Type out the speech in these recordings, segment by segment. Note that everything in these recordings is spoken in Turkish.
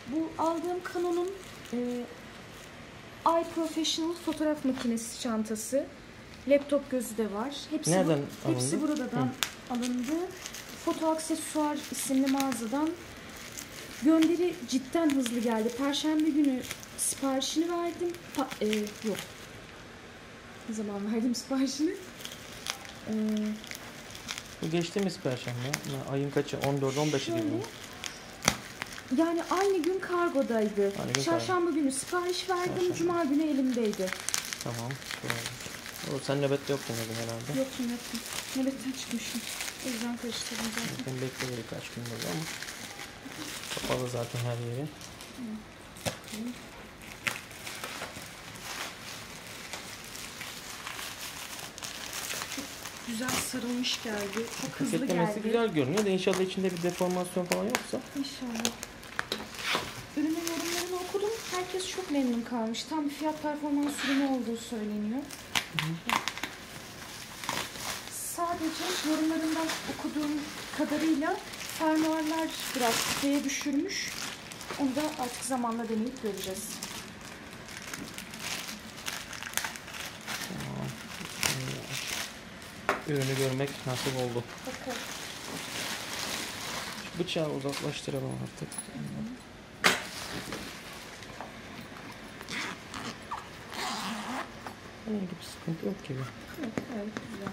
Bu aldığım Canon'un iProfessional fotoğraf makinesi çantası. Laptop gözü de var. Hepsi nereden alındı? Hepsi buradan alındı. Foto Aksesuar isimli mağazadan. Gönderi cidden hızlı geldi. Perşembe günü siparişini verdim. Yok. Ne zaman verdim siparişini? Bu geçtiğimiz Perşembe. Ayın kaçı? 14-15'i gibi mi? Yani aynı gün kargodaydı. Çarşamba günü sipariş verdim. Perşembe. Cuma günü elimdeydi. Tamam. O, sen nöbette yoktun herhalde. Yok, yoktum. Nöbetten çıkmışım. O yüzden karıştırdım zaten. Zaten bekliyorum kaç gün oldu ama kapalı zaten her yeri. Güzel sarılmış geldi. Çok hızlı Paketlemesi geldi. güzel görünüyor da inşallah içinde bir deformasyon falan yoksa. İnşallah. Ürünün yorumlarını okudum. Herkes çok memnun kalmış. Tam bir fiyat performans ürünü olduğu söyleniyor. Sadece yorumlarından okuduğum kadarıyla fermuarlar biraz kafaya düşürmüş. Onu da artık zamanla deneyip göreceğiz. Tamam. Ürünü görmek nasip oldu. Bakalım. Şu bıçağı uzaklaştıralım artık. Herhangi bir sıkıntı yok gibi. Evet, evet, güzel.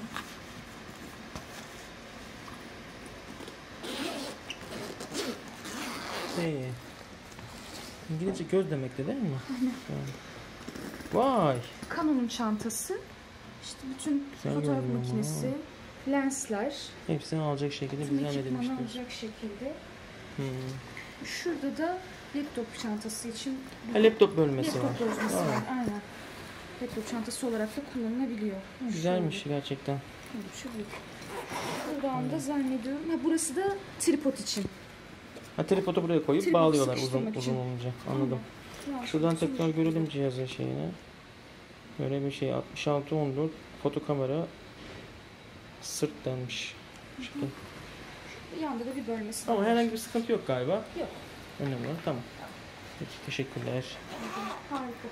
İngilizce göz demekti değil mi? Vay! Canon'un çantası. İşte bütün Güzel fotoğraf görünüyor makinesi, lensler, Hepsini alacak şekilde tüm dizayn ekipmanı edilmiş. alacak şekilde. Şurada da laptop çantası için Laptop bölmesi var. laptop bölmesi var. Aynen. Laptop çantası olarak da kullanılabiliyor. Güzelmiş gerçekten. Şu büyük. Buradan da zannediyorum. Burası da tripod için. Tripodu buraya koyup Tripod bağlıyorlar uzun sıkıştırmak için. olunca. Anladım. Tamam. Şuradan tekrar görelim cihazın şeyini. Böyle bir şey 66-14 foto kamera sırt denmiş. Yanda da bir bölmesi var. Ama herhangi bir sıkıntı yok galiba. Yok. Önemli. Tamam. Peki, teşekkürler. Harika.